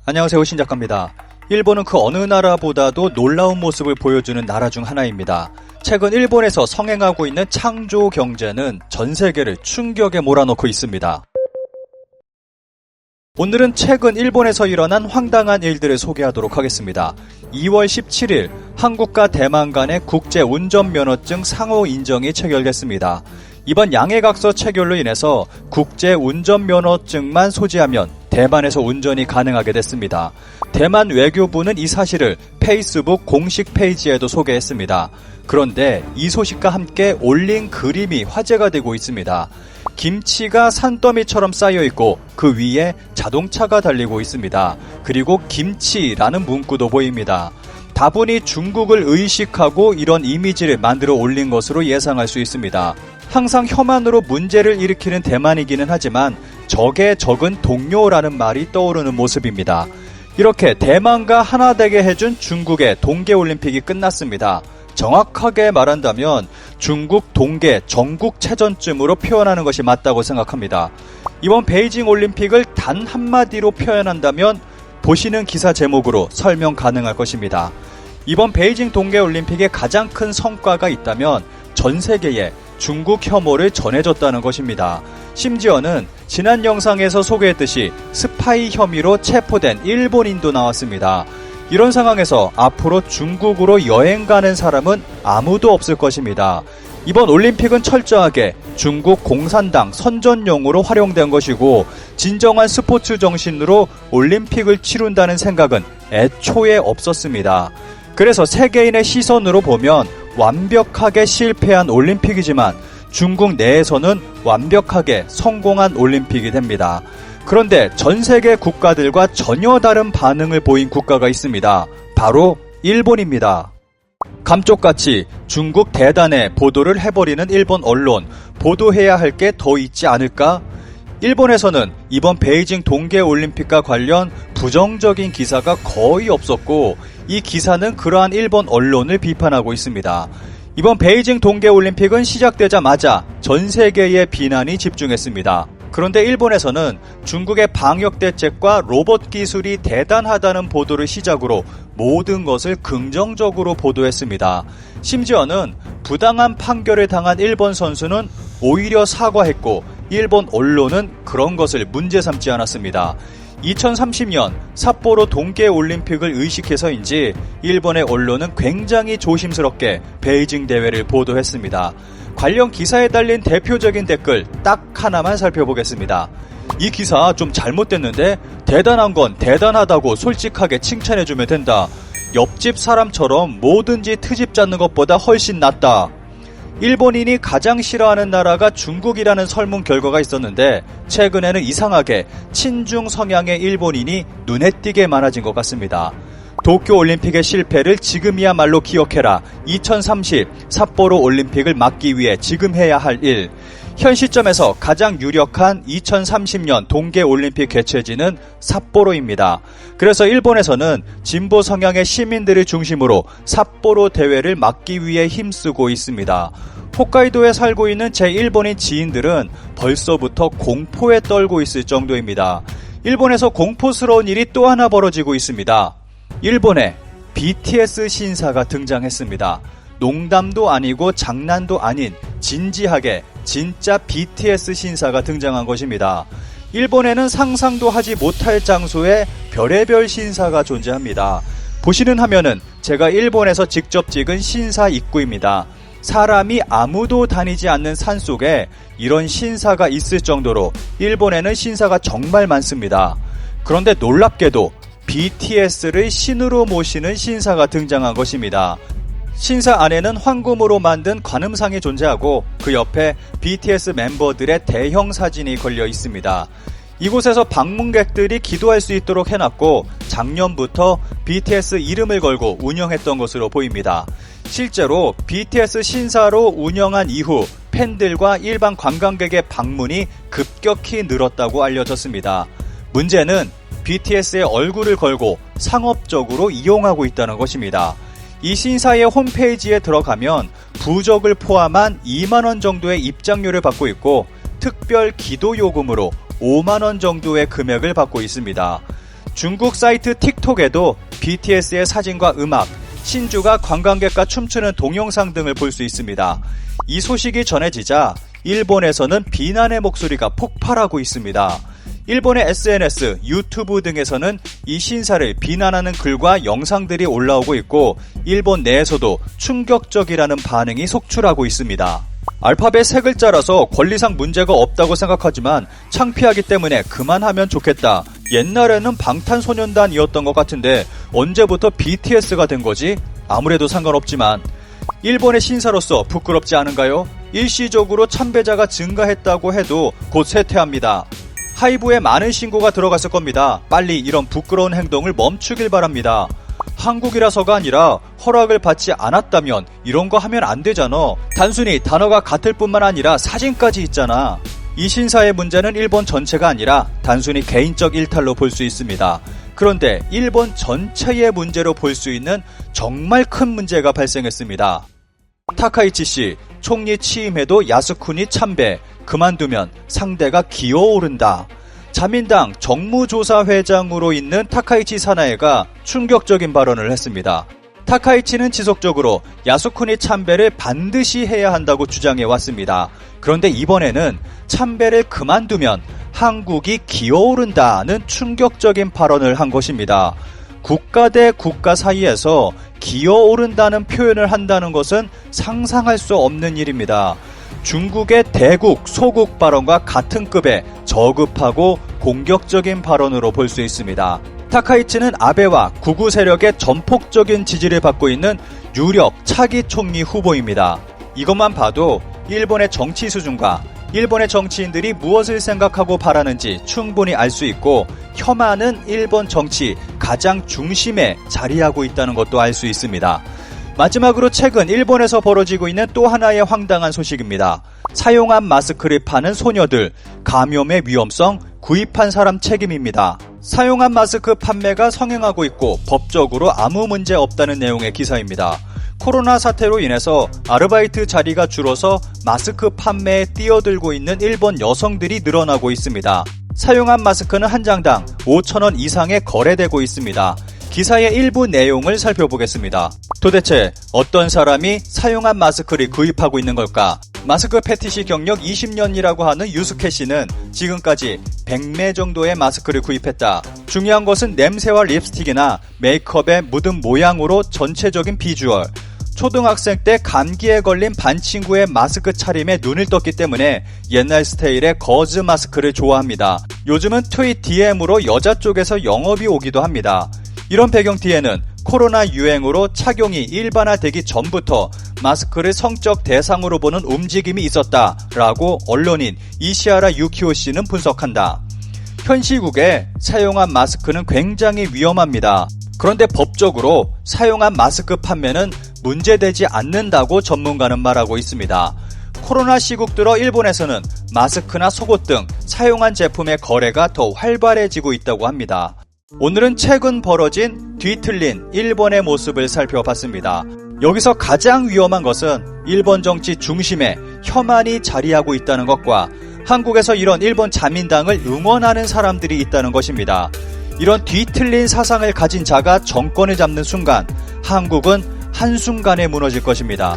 안녕하세요, 신작가입니다. 일본은 그 어느 나라보다도 놀라운 모습을 보여주는 나라 중 하나입니다. 최근 일본에서 성행하고 있는 창조 경제는 전 세계를 충격에 몰아넣고 있습니다. 오늘은 최근 일본에서 일어난 황당한 일들을 소개하도록 하겠습니다. 2월 17일 한국과 대만 간의 국제 운전면허증 상호 인정이 체결됐습니다. 이번 양해각서 체결로 인해서 국제 운전면허증만 소지하면 대만에서 운전이 가능하게 됐습니다. 대만 외교부는 이 사실을 페이스북 공식 페이지에도 소개했습니다. 그런데 이 소식과 함께 올린 그림이 화제가 되고 있습니다. 김치가 산더미처럼 쌓여있고 그 위에 자동차가 달리고 있습니다. 그리고 김치라는 문구도 보입니다. 다분히 중국을 의식하고 이런 이미지를 만들어 올린 것으로 예상할 수 있습니다. 항상 혐한으로 문제를 일으키는 대만이기는 하지만 적의 적은 동료라는 말이 떠오르는 모습입니다. 이렇게 대만과 하나 되게 해준 중국의 동계올림픽이 끝났습니다. 정확하게 말한다면 중국 동계 전국체전쯤으로 표현하는 것이 맞다고 생각합니다. 이번 베이징 올림픽을 단 한마디로 표현한다면 보시는 기사 제목으로 설명 가능할 것입니다. 이번 베이징 동계올림픽의 가장 큰 성과가 있다면 전 세계에 중국 혐오를 전해줬다는 것입니다. 심지어는 지난 영상에서 소개했듯이 스파이 혐의로 체포된 일본인도 나왔습니다. 이런 상황에서 앞으로 중국으로 여행 가는 사람은 아무도 없을 것입니다. 이번 올림픽은 철저하게 중국 공산당 선전용으로 활용된 것이고 진정한 스포츠 정신으로 올림픽을 치룬다는 생각은 애초에 없었습니다. 그래서 세계인의 시선으로 보면 완벽하게 실패한 올림픽이지만 중국 내에서는 완벽하게 성공한 올림픽이 됩니다. 그런데 전 세계 국가들과 전혀 다른 반응을 보인 국가가 있습니다. 바로 일본입니다. 감쪽같이 중국 대단해 보도를 해버리는 일본 언론, 보도해야 할 게 더 있지 않을까? 일본에서는 이번 베이징 동계올림픽과 관련 부정적인 기사가 거의 없었고 이 기사는 그러한 일본 언론을 비판하고 있습니다. 이번 베이징 동계올림픽은 시작되자마자 전 세계의 비난이 집중했습니다. 그런데 일본에서는 중국의 방역 대책과 로봇 기술이 대단하다는 보도를 시작으로 모든 것을 긍정적으로 보도했습니다. 심지어는 부당한 판결을 당한 일본 선수는 오히려 사과했고 일본 언론은 그런 것을 문제 삼지 않았습니다. 2030년 삿포로 동계올림픽을 의식해서인지 일본의 언론은 굉장히 조심스럽게 베이징 대회를 보도했습니다. 관련 기사에 달린 대표적인 댓글 딱 하나만 살펴보겠습니다. 이 기사 좀 잘못됐는데 대단한 건 대단하다고 솔직하게 칭찬해주면 된다. 옆집 사람처럼 뭐든지 트집 잡는 것보다 훨씬 낫다. 일본인이 가장 싫어하는 나라가 중국이라는 설문 결과가 있었는데 최근에는 이상하게 친중 성향의 일본인이 눈에 띄게 많아진 것 같습니다. 도쿄올림픽의 실패를 지금이야말로 기억해라. 2030 삿포로 올림픽을 막기 위해 지금 해야 할 일. 현 시점에서 가장 유력한 2030년 동계올림픽 개최지는 삿포로입니다. 그래서 일본에서는 진보 성향의 시민들을 중심으로 삿포로 대회를 막기 위해 힘쓰고 있습니다. 홋카이도에 살고 있는 제 일본인 지인들은 벌써부터 공포에 떨고 있을 정도입니다. 일본에서 공포스러운 일이 또 하나 벌어지고 있습니다. 일본에 BTS 신사가 등장했습니다. 농담도 아니고 장난도 아닌 진지하게 진짜 BTS 신사가 등장한 것입니다. 일본에는 상상도 하지 못할 장소에 별의별 신사가 존재합니다. 보시는 화면은 제가 일본에서 직접 찍은 신사 입구입니다. 사람이 아무도 다니지 않는 산속에 이런 신사가 있을 정도로 일본에는 신사가 정말 많습니다. 그런데 놀랍게도 BTS를 신으로 모시는 신사가 등장한 것입니다. 신사 안에는 황금으로 만든 관음상이 존재하고 그 옆에 BTS 멤버들의 대형 사진이 걸려 있습니다. 이곳에서 방문객들이 기도할 수 있도록 해놨고 작년부터 BTS 이름을 걸고 운영했던 것으로 보입니다. 실제로 BTS 신사로 운영한 이후 팬들과 일반 관광객의 방문이 급격히 늘었다고 알려졌습니다. 문제는 BTS의 얼굴을 걸고 상업적으로 이용하고 있다는 것입니다. 이 신사의 홈페이지에 들어가면 부적을 포함한 2만원 정도의 입장료를 받고 있고 특별 기도 요금으로 5만원 정도의 금액을 받고 있습니다. 중국 사이트 틱톡에도 BTS의 사진과 음악, 신주가 관광객과 춤추는 동영상 등을 볼 수 있습니다. 이 소식이 전해지자 일본에서는 비난의 목소리가 폭발하고 있습니다. 일본의 SNS, 유튜브 등에서는 이 신사를 비난하는 글과 영상들이 올라오고 있고 일본 내에서도 충격적이라는 반응이 속출하고 있습니다. 알파벳 세 글자라서 권리상 문제가 없다고 생각하지만 창피하기 때문에 그만하면 좋겠다. 옛날에는 방탄소년단이었던 것 같은데 언제부터 BTS가 된 거지? 아무래도 상관없지만 일본의 신사로서 부끄럽지 않은가요? 일시적으로 참배자가 증가했다고 해도 곧 쇠퇴합니다. 하이브에 많은 신고가 들어갔을 겁니다. 빨리 이런 부끄러운 행동을 멈추길 바랍니다. 한국이라서가 아니라 허락을 받지 않았다면 이런 거 하면 안 되잖아. 단순히 단어가 같을 뿐만 아니라 사진까지 있잖아. 이 신사의 문제는 일본 전체가 아니라 단순히 개인적 일탈로 볼 수 있습니다. 그런데 일본 전체의 문제로 볼 수 있는 정말 큰 문제가 발생했습니다. 타카이치 씨, 총리 취임해도 야스쿠니 참배, 그만두면 상대가 기어오른다. 자민당 정무조사회장으로 있는 타카이치 사나이가 충격적인 발언을 했습니다. 타카이치는 지속적으로 야스쿠니 참배를 반드시 해야 한다고 주장해 왔습니다. 그런데 이번에는 참배를 그만두면 한국이 기어오른다는 충격적인 발언을 한 것입니다. 국가 대 국가 사이에서 기어오른다는 표현을 한다는 것은 상상할 수 없는 일입니다. 중국의 대국, 소국 발언과 같은 급의 저급하고 공격적인 발언으로 볼 수 있습니다. 타카이치는 아베와 구구 세력의 전폭적인 지지를 받고 있는 유력 차기 총리 후보입니다. 이것만 봐도 일본의 정치 수준과 일본의 정치인들이 무엇을 생각하고 바라는지 충분히 알 수 있고 혐한은 일본 정치 가장 중심에 자리하고 있다는 것도 알 수 있습니다. 마지막으로 최근 일본에서 벌어지고 있는 또 하나의 황당한 소식입니다. 사용한 마스크를 파는 소녀들, 감염의 위험성, 구입한 사람 책임입니다. 사용한 마스크 판매가 성행하고 있고 법적으로 아무 문제 없다는 내용의 기사입니다. 코로나 사태로 인해서 아르바이트 자리가 줄어서 마스크 판매에 뛰어들고 있는 일본 여성들이 늘어나고 있습니다. 사용한 마스크는 한 장당 5,000원 이상에 거래되고 있습니다. 기사의 일부 내용을 살펴보겠습니다. 도대체 어떤 사람이 사용한 마스크를 구입하고 있는 걸까? 마스크 패티시 경력 20년이라고 하는 유스케 씨는 지금까지 100매 정도의 마스크를 구입했다. 중요한 것은 냄새와 립스틱이나 메이크업의 묻은 모양으로 전체적인 비주얼. 초등학생 때 감기에 걸린 반 친구의 마스크 차림에 눈을 떴기 때문에 옛날 스타일의 거즈 마스크를 좋아합니다. 요즘은 트윗 DM으로 여자 쪽에서 영업이 오기도 합니다. 이런 배경 뒤에는 코로나 유행으로 착용이 일반화되기 전부터 마스크를 성적 대상으로 보는 움직임이 있었다라고 언론인 이시하라 유키오 씨는 분석한다. 현 시국에 사용한 마스크는 굉장히 위험합니다. 그런데 법적으로 사용한 마스크 판매는 문제되지 않는다고 전문가는 말하고 있습니다. 코로나 시국 들어 일본에서는 마스크나 속옷 등 사용한 제품의 거래가 더 활발해지고 있다고 합니다. 오늘은 최근 벌어진 뒤틀린 일본의 모습을 살펴봤습니다. 여기서 가장 위험한 것은 일본 정치 중심에 혐한이 자리하고 있다는 것과 한국에서 이런 일본 자민당을 응원하는 사람들이 있다는 것입니다. 이런 뒤틀린 사상을 가진 자가 정권을 잡는 순간 한국은 한순간에 무너질 것입니다.